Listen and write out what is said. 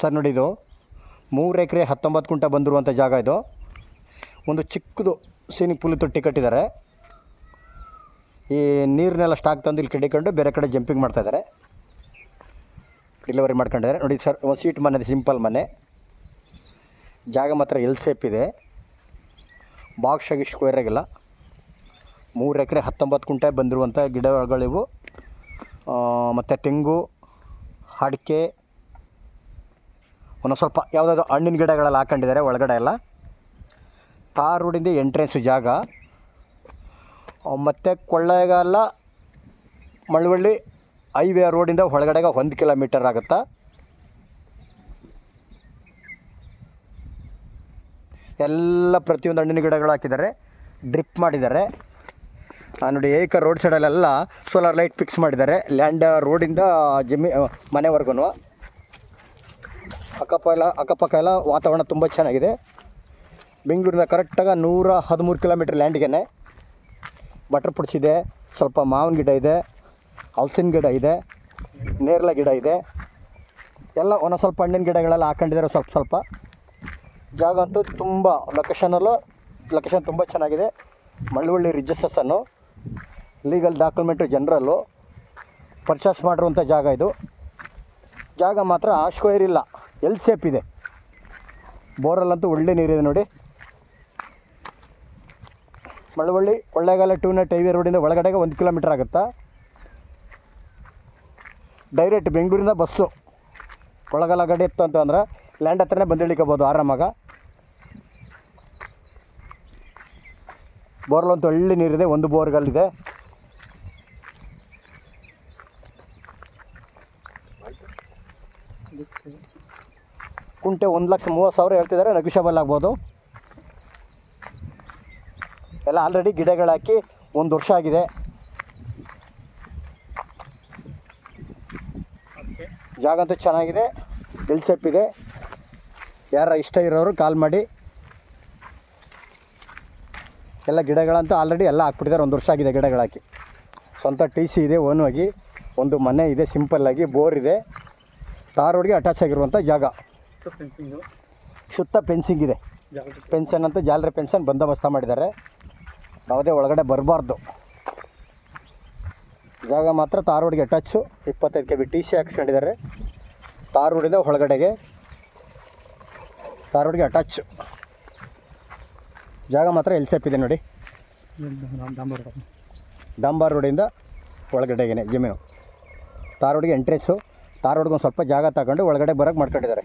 Sir ನೋಡಿ, ಇದು 3 ಎಕರೆ 19 ಗುಂಟೆ ಬಂದಿರುವಂಥ ಜಾಗ. ಇದು ಒಂದು ಚಿಕ್ಕದು ಸ್ವಿಮ್ಮಿಂಗ್ ಪೂಲ್ ತೊಟ್ಟಿ ಕಟ್ಟಿದ್ದಾರೆ. ಈ ನೀರನ್ನೆಲ್ಲ ಸ್ಟಾಕ್ ತಂದು ಇಲ್ಲಿ ಕಡಿಕೊಂಡು ಬೇರೆ ಕಡೆ ಜಂಪಿಂಗ್ ಮಾಡ್ತಾಯಿದ್ದಾರೆ, ಡೆಲಿವರಿ ಮಾಡ್ಕೊಂಡಿದ್ದಾರೆ. ನೋಡಿ ಸರ್, ಒಂದು ಸೀಟ್ ಮನೆ ಇದೆ, ಸಿಂಪಲ್ ಮನೆ. ಜಾಗ ಮಾತ್ರ ಎಲ್ ಸೇಪ್ ಇದೆ, ಬಾಕ್ಸ್ ಆಗಿ ಸ್ಕ್ವೇರ್ ಆಗಿಲ್ಲ. 3 ಎಕರೆ 19 ಗುಂಟೆ ಬಂದಿರುವಂಥ ಗಿಡಗಳಿವು. ಮತ್ತು ತೆಂಗು, ಅಡಿಕೆ, ಒಂದು ಸ್ವಲ್ಪ ಯಾವುದಾದ್ರು ಹಣ್ಣಿನ ಗಿಡಗಳೆಲ್ಲ ಹಾಕೊಂಡಿದ್ದಾರೆ ಒಳಗಡೆ ಎಲ್ಲ. ತಾರ್ ರೋಡಿಂದ ಎಂಟ್ರೆನ್ಸು ಜಾಗ. ಮತ್ತು ಕೊಳ್ಳೇಗಾಲ ಮಳವಳ್ಳಿ ಹೈವೇ ರೋಡಿಂದ ಒಳಗಡೆಗೆ 1 ಕಿಲೋಮೀಟರ್ ಆಗುತ್ತಾ. ಎಲ್ಲ ಪ್ರತಿಯೊಂದು ಹಣ್ಣಿನ ಗಿಡಗಳು ಹಾಕಿದ್ದಾರೆ, ಡ್ರಿಪ್ ಮಾಡಿದ್ದಾರೆ. ನೋಡಿ, ರೋಡ್ ಸೈಡಲ್ಲೆಲ್ಲ ಸೋಲಾರ್ ಲೈಟ್ ಫಿಕ್ಸ್ ಮಾಡಿದ್ದಾರೆ. ಲ್ಯಾಂಡ್ ರೋಡಿಂದ ಮನೆವರೆಗೂ ಅಕ್ಕಪಕ್ಕ ಎಲ್ಲ ವಾತಾವರಣ ತುಂಬ ಚೆನ್ನಾಗಿದೆ. ಬೆಂಗಳೂರಿಂದ ಕರೆಕ್ಟಾಗಿ 113 ಕಿಲೋಮೀಟ್ರ್ ಲ್ಯಾಂಡ್ಗೆ. ಬಟರ್ ಪುಡ್ಸ್ ಇದೆ, ಸ್ವಲ್ಪ ಮಾವಿನ ಗಿಡ ಇದೆ, ಹಲಸಿನ ಗಿಡ ಇದೆ, ನೇರಳೆ ಗಿಡ ಇದೆ, ಎಲ್ಲ ಒಂದೊಂದು ಸ್ವಲ್ಪ ಹಣ್ಣಿನ ಗಿಡಗಳೆಲ್ಲ ಹಾಕೊಂಡಿದ್ದಾರೆ ಸ್ವಲ್ಪ. ಜಾಗ ಅಂತೂ ತುಂಬ ಲೊಕೇಶನ್ ತುಂಬ ಚೆನ್ನಾಗಿದೆ. ಮಳವಳ್ಳಿ ರಿಜಿಸ್ಟ್ರೇಷನ್ನು, ಲೀಗಲ್ ಡಾಕ್ಯುಮೆಂಟು, ಜನರಲ್ಲು ಪರ್ಚೇಸ್ ಮಾಡಿರುವಂಥ ಜಾಗ ಇದು. ಜಾಗ ಮಾತ್ರ ಸ್ಕ್ವೇರ್ ಇಲ್ಲ, ಎಲ್ ಸೇಪ್ ಇದೆ. ಬೋರಲ್ಲಂತೂ ಒಳ್ಳೆ ನೀರಿದೆ ನೋಡಿ. ಮಳವಳ್ಳಿ ಕೊಳ್ಳೇಗಾಲ 2 ನಟ್ ಹೈವೇ ರೋಡಿಂದ ಒಳಗಡೆಗೆ 1 ಕಿಲೋಮೀಟರ್ ಆಗುತ್ತಾ. ಡೈರೆಕ್ಟ್ ಬೆಂಗಳೂರಿಂದ ಬಸ್ಸು ಕೊಳ್ಳೇಗಾಲ ಗಾಡಿ ಇತ್ತು ಅಂತಂದ್ರೆ ಲ್ಯಾಂಡ್ ಹತ್ರನೇ ಬಂದು ಇಳಿಕೋಬೋದು ಆರಾಮಾಗ. ಬೋರ್ಲಂತೂ ಒಳ್ಳೆ ನೀರಿದೆ, ಒಂದು ಬೋರ್ಗಲ್ಲಿದೆ. ಕುಂಟೆ 1,30,000 ಹೇಳ್ತಿದ್ದಾರೆ, ನೆಗೋಷಿಯಬಲ್ ಆಗ್ಬೋದು. ಎಲ್ಲ ಆಲ್ರೆಡಿ ಗಿಡಗಳು ಹಾಕಿ 1 ವರ್ಷ ಆಗಿದೆ. ಜಾಗ ಅಂತೂ ಚೆನ್ನಾಗಿದೆ, ಎಲ್ ಸೇಪ್ ಇದೆ. ಯಾರ ಇಷ್ಟ ಇರೋರು ಕಾಲ್ ಮಾಡಿ. ಎಲ್ಲ ಗಿಡಗಳಂತೂ ಆಲ್ರೆಡಿ ಎಲ್ಲ ಹಾಕ್ಬಿಟ್ಟಿದ್ದಾರೆ, 1 ವರ್ಷ ಆಗಿದೆ ಗಿಡಗಳು ಹಾಕಿ. ಸ್ವಂತ TC ಇದೆ, ಓನಾಗಿ ಒಂದು ಮನೆ ಇದೆ, ಸಿಂಪಲ್ಲಾಗಿ ಬೋರ್ ಇದೆ. ತಾರ್ ರೋಡ್ಗೆ ಅಟ್ಯಾಚ್ ಆಗಿರುವಂಥ ಜಾಗ. ಸುತ್ತ ಫೆನ್ಸಿಂಗ್ ಇದೆ. ಪೆನ್ಷನ್ ಅಂತೂ ಜಾಲರಿ ಪೆನ್ಷನ್ ಬಂದೋಬಸ್ತ ಮಾಡಿದ್ದಾರೆ, ಯಾವುದೇ ಒಳಗಡೆ ಬರಬಾರ್ದು. ಜಾಗ ಮಾತ್ರ ತಾರ್ ರೋಡ್ಗೆ ಅಟ್ಯಾಚು. 25 kb TC ಹಾಕ್ಸ್ಕೊಂಡಿದ್ದಾರೆ. ತಾರ್ ರೋಡಿಂದ ಒಳಗಡೆಗೆ, ತಾರ್ ರೋಡ್ಗೆ ಅಟ್ಯಾಚ್. ಜಾಗ ಮಾತ್ರ ಎಲ್ ಸೇಪ್ ಇದೆ ನೋಡಿ. ಡಾಂಬಾರ್ ರೋಡಿಂದ ಒಳಗಡೆಗೆ ಜಮೀನು. ತಾರ್ ರೋಡ್ಗೆ ಎಂಟ್ರೆನ್ಸು. ತಾರ್ ರೋಡ್ಗೆ ಒಂದು ಸ್ವಲ್ಪ ಜಾಗ ತಗೊಂಡು ಒಳಗಡೆ ಬರೋಕ್ಕೆ ಮಾಡ್ಕೊಂಡಿದ್ದಾರೆ.